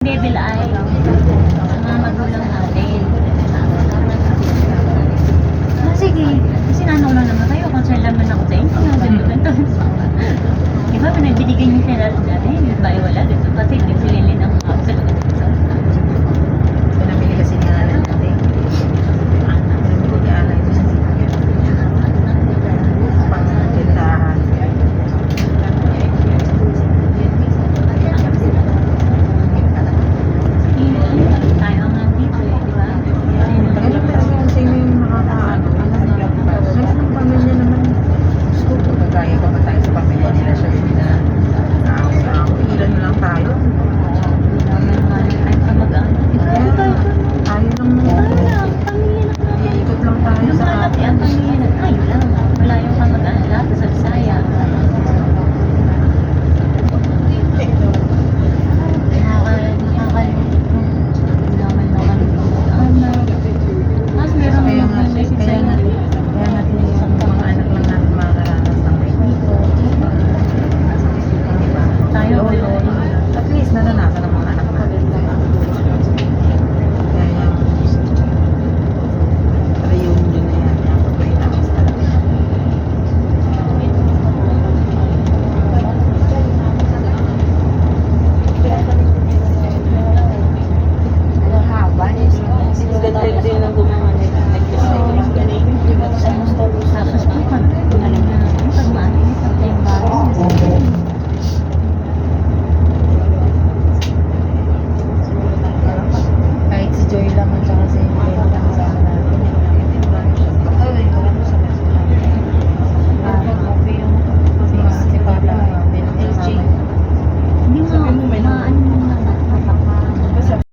devil eye sa mga magulang natin. Sige, kasi nanong lang naman kayo, concern lang naman ako sa inyo, ganito. Diba, pinagbibigyan niyo sila natin, ba wala, ganito, kasi bigsilin ang mga